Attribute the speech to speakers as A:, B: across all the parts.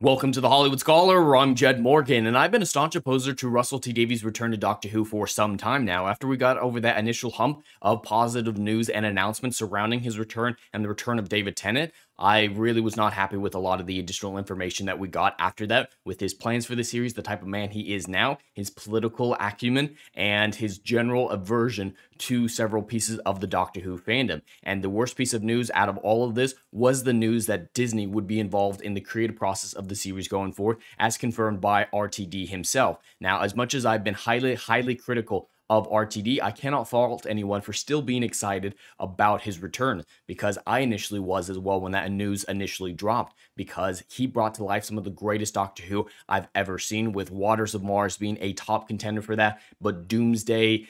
A: Welcome to the Hollywood Scholar. I'm Jed Morgan, and I've been a staunch opposer to Russell T Davies' return to Doctor Who for some time now, after we got over that initial hump of positive news and announcements surrounding his return and the return of David Tennant. I really was not happy with a lot of the additional information that we got after that, with his plans for the series, the type of man he is now, his political acumen, and his general aversion to several pieces of the Doctor Who fandom. And the worst piece of news out of all of this was the news that Disney would be involved in the creative process of the series going forward, as confirmed by RTD himself. Now, as much as I've been highly critical of RTD, I cannot fault anyone for still being excited about his return, because I initially was as well when that news initially dropped, because he brought to life some of the greatest Doctor Who I've ever seen, with Waters of Mars being a top contender for that, but Doomsday,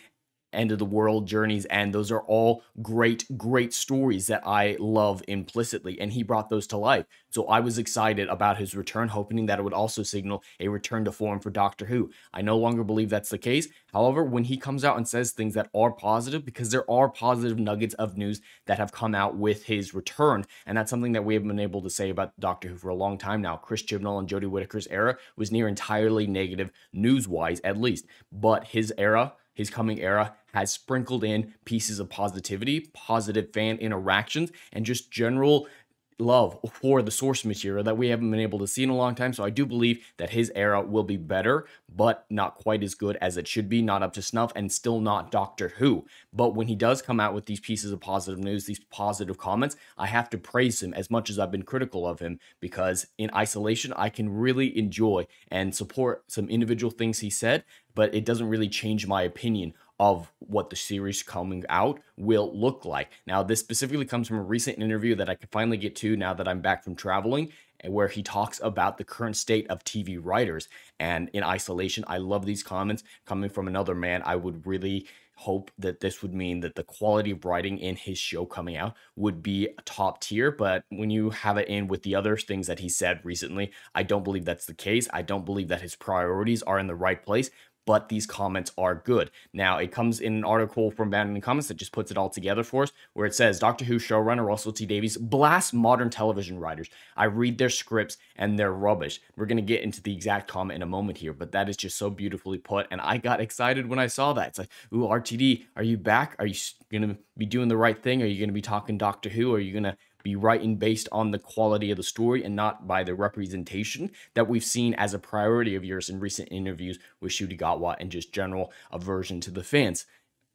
A: End of the World, Journeys, and those are all great stories that I love implicitly, and he brought those to life. So I was excited about his return, hoping that it would also signal a return to form for Doctor Who. I no longer believe that's the case. However, when he comes out and says things that are positive, because there are positive nuggets of news that have come out with his return, and that's something that we have been able to say about Doctor Who for a long time now. Chris Chibnall and Jodie Whittaker's era was near entirely negative, news-wise at least, but his coming era has sprinkled in pieces of positivity, positive fan interactions, and just general love for the source material that we haven't been able to see in a long time. So I do believe that his era will be better, but not quite as good as it should be, not up to snuff, and still not Doctor Who. But when he does come out with these pieces of positive news, these positive comments, I have to praise him as much as I've been critical of him, because in isolation, I can really enjoy and support some individual things he said, but it doesn't really change my opinion of what the series coming out will look like. Now, this specifically comes from a recent interview that I could finally get to now that I'm back from traveling, where he talks about the current state of TV writers. And in isolation, I love these comments coming from another man. I would really hope that this would mean that the quality of writing in his show coming out would be top tier, but when you have it in with the other things that he said recently, I don't believe that's the case. I don't believe that his priorities are in the right place, but these comments are good. Now, it comes in an article from Abandoned Comments that just puts it all together for us, where it says, Doctor Who showrunner Russell T Davies blasts modern television writers. I read their scripts and they're rubbish. We're going to get into the exact comment in a moment here, but that is just so beautifully put, and I got excited when I saw that. It's like, ooh, RTD, are you back? Are you going to be doing the right thing? Are you going to be talking Doctor Who? Are you going to be writing based on the quality of the story and not by the representation that we've seen as a priority of yours in recent interviews with Ncuti Gatwa and just general aversion to the fans?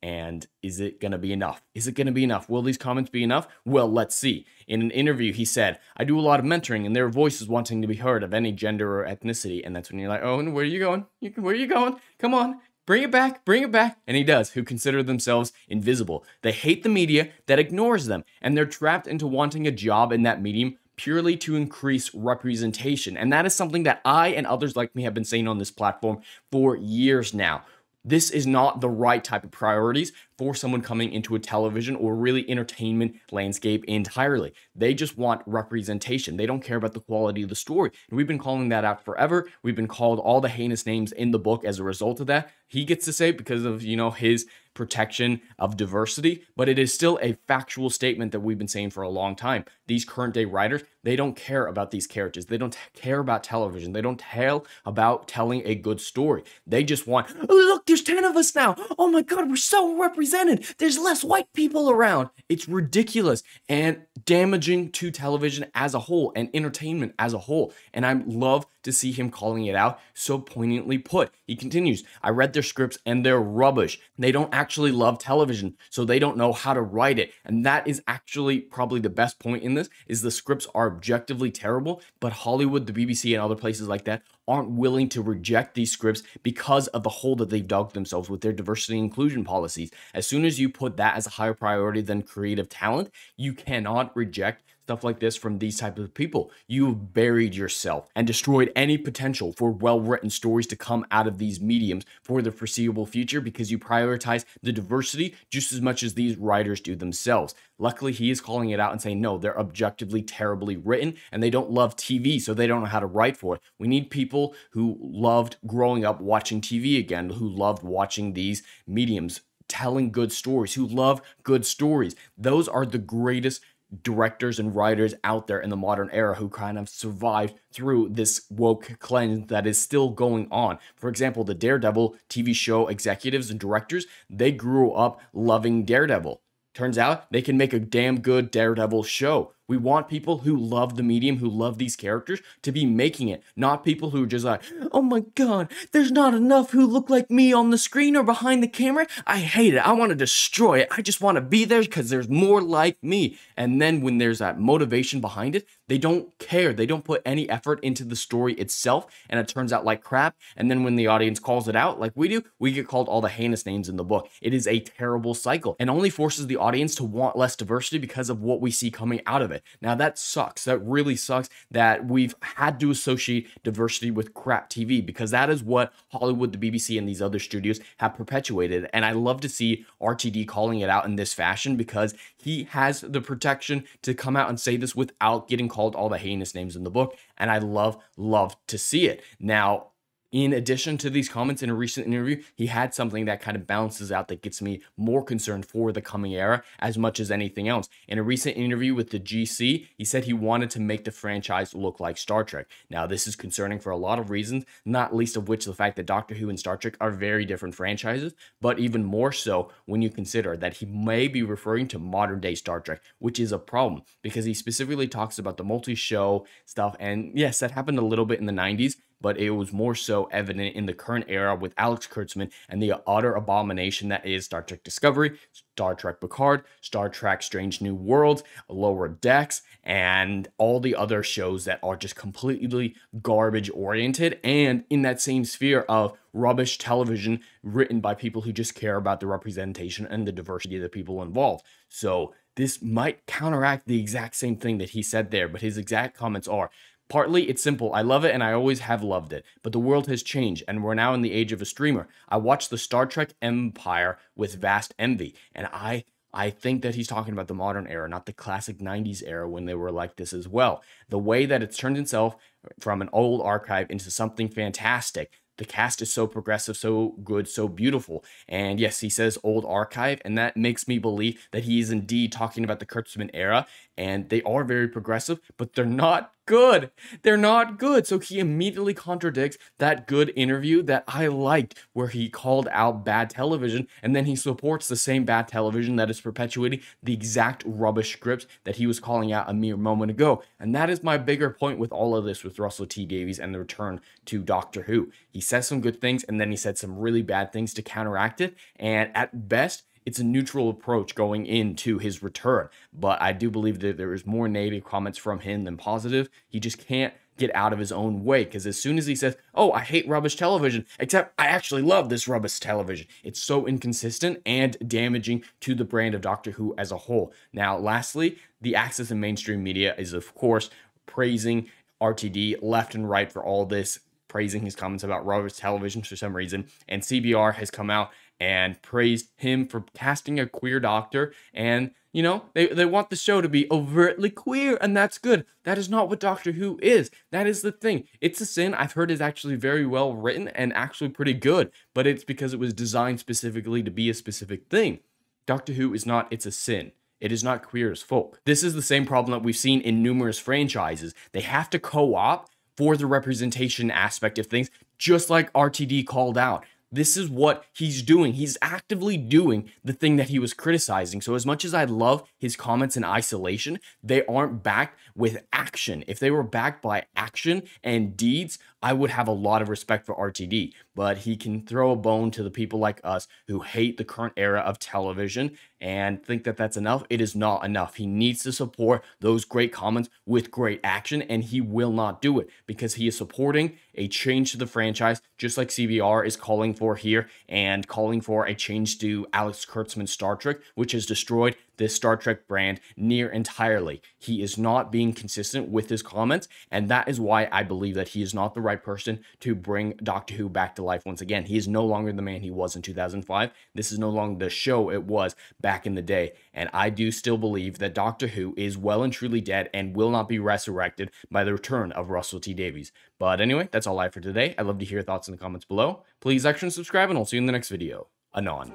A: And is it going to be enough? Is it going to be enough? Will these comments be enough? Well, let's see. In an interview, he said, I do a lot of mentoring, and there are voices wanting to be heard of any gender or ethnicity. And that's when you're like, oh, and where are you going? Where are you going? Come on. Bring it back, bring it back. And he does, who consider themselves invisible. They hate the media that ignores them, and they're trapped into wanting a job in that medium purely to increase representation. And that is something that I and others like me have been saying on this platform for years now. This is not the right type of priorities for someone coming into a television or really entertainment landscape entirely. They just want representation. They don't care about the quality of the story. And we've been calling that out forever. We've been called all the heinous names in the book as a result of that. He gets to say it because of, his protection of diversity, but it is still a factual statement that we've been saying for a long time. These current day writers, they don't care about these characters. They don't care about television. They don't care about telling a good story. They just want, oh, look, there's 10 of us now. Oh my God, we're so represented. There's less white people around. It's ridiculous and damaging to television as a whole and entertainment as a whole. And I love to see him calling it out so poignantly put. He continues, I read their scripts and they're rubbish. They don't actually love television, so they don't know how to write it. And that is actually probably the best point in this, is the scripts are objectively terrible, but Hollywood, the BBC, and other places like that aren't willing to reject these scripts because of the hole that they've dug themselves with their diversity and inclusion policies. As soon as you put that as a higher priority than creative talent, you cannot reject stuff like this from these types of people. You've buried yourself and destroyed any potential for well-written stories to come out of these mediums for the foreseeable future, because you prioritize the diversity just as much as these writers do themselves. Luckily, he is calling it out and saying, no, they're objectively terribly written and they don't love TV, so they don't know how to write for it. We need people who loved growing up watching TV again, who loved watching these mediums, telling good stories, who love good stories. Those are the greatest directors and writers out there in the modern era who kind of survived through this woke cleanse that is still going on. For example, the Daredevil TV show executives and directors, they grew up loving Daredevil. Turns out they can make a damn good Daredevil show. We want people who love the medium, who love these characters, to be making it, not people who are just like, oh my god, there's not enough who look like me on the screen or behind the camera. I hate it. I want to destroy it. I just want to be there because there's more like me. And then when there's that motivation behind it, they don't care. They don't put any effort into the story itself, and it turns out like crap. And then when the audience calls it out, like we do, we get called all the heinous names in the book. It is a terrible cycle and only forces the audience to want less diversity because of what we see coming out of it. Now that sucks. That really sucks that we've had to associate diversity with crap TV, because that is what Hollywood, the BBC, and these other studios have perpetuated. And I love to see RTD calling it out in this fashion, because he has the protection to come out and say this without getting called all the heinous names in the book. And I love to see it. Now, in addition to these comments in a recent interview, he had something that kind of balances out, that gets me more concerned for the coming era as much as anything else. In a recent interview with the GC, he said he wanted to make the franchise look like Star Trek. Now, this is concerning for a lot of reasons, not least of which the fact that Doctor Who and Star Trek are very different franchises, but even more so when you consider that he may be referring to modern day Star Trek, which is a problem because he specifically talks about the multi-show stuff. And yes, that happened a little bit in the 90s, but it was more so evident in the current era with Alex Kurtzman and the utter abomination that is Star Trek Discovery, Star Trek Picard, Star Trek Strange New Worlds, Lower Decks, and all the other shows that are just completely garbage oriented and in that same sphere of rubbish television written by people who just care about the representation and the diversity of the people involved. So this might counteract the exact same thing that he said there, but his exact comments are, partly, it's simple. I love it and I always have loved it. But the world has changed and we're now in the age of a streamer. I watched the Star Trek Empire with vast envy. And I think that he's talking about the modern era, not the classic 90s era when they were like this as well. The way that it's turned itself from an old archive into something fantastic. The cast is so progressive, so good, so beautiful. And yes, he says old archive, and that makes me believe that he is indeed talking about the Kurtzman era, and they are very progressive, but they're not good. They're not good. So he immediately contradicts that good interview that I liked, where he called out bad television, and then he supports the same bad television that is perpetuating the exact rubbish scripts that he was calling out a mere moment ago. And that is my bigger point with all of this with Russell T Davies and the return to Doctor Who. He says some good things, and then he said some really bad things to counteract it, and at best, it's a neutral approach going into his return. But I do believe that there is more negative comments from him than positive. He just can't get out of his own way, because as soon as he says, oh, I hate rubbish television, except I actually love this rubbish television, it's so inconsistent and damaging to the brand of Doctor Who as a whole. Now, lastly, the access in mainstream media is, of course, praising RTD left and right for all this, praising his comments about rubbish television for some reason, and CBR has come out and praised him for casting a queer doctor, and you know, they want the show to be overtly queer, and that's good. That is not what Doctor Who is. That is the thing. It's a Sin, I've heard, is actually very well written and actually pretty good, but it's because it was designed specifically to be a specific thing. Doctor Who is not It's a Sin. It is not queer as folk. This is the same problem that we've seen in numerous franchises. They have to co-op for the representation aspect of things, just like RTD called out. This is what he's doing. He's actively doing the thing that he was criticizing. So as much as I love his comments in isolation, they aren't backed with action. If they were backed by action and deeds, I would have a lot of respect for RTD. But he can throw a bone to the people like us who hate the current era of television and think that that's enough. It is not enough. He needs to support those great comments with great action, and he will not do it because he is supporting a change to the franchise, just like CBR is calling for here and calling for a change to Alex Kurtzman's Star Trek, which has destroyed this Star Trek brand near entirely. He is not being consistent with his comments, and that is why I believe that he is not the right person to bring Doctor Who back to life once again. He is no longer the man he was in 2005. This is no longer the show it was back in the day, and I do still believe that Doctor Who is well and truly dead and will not be resurrected by the return of Russell T Davies. But anyway, that's all I have for today. I'd love to hear your thoughts in the comments below. Please like and subscribe, and I'll see you in the next video. Anon.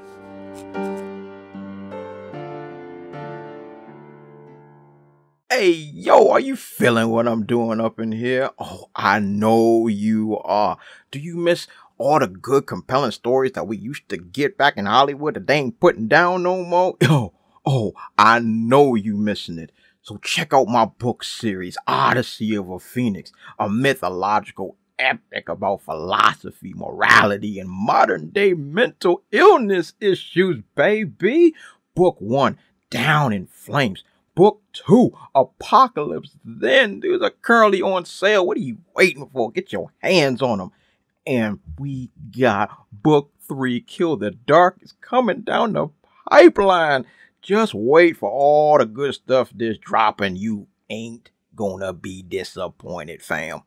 B: Hey, yo, are you feeling what I'm doing up in here? Oh, I know you are. Do you miss all the good, compelling stories that we used to get back in Hollywood that they ain't putting down no more? I know you missing it. So check out my book series, Odyssey of a Phoenix, a mythological epic about philosophy, morality, and modern day mental illness issues, baby. Book 1, Down in Flames. Book 2, Apocalypse Then. These are currently on sale. What are you waiting for? Get your hands on them. And we got Book 3, Kill the Dark, is coming down the pipeline. Just wait for all the good stuff that's dropping. You ain't gonna be disappointed, fam.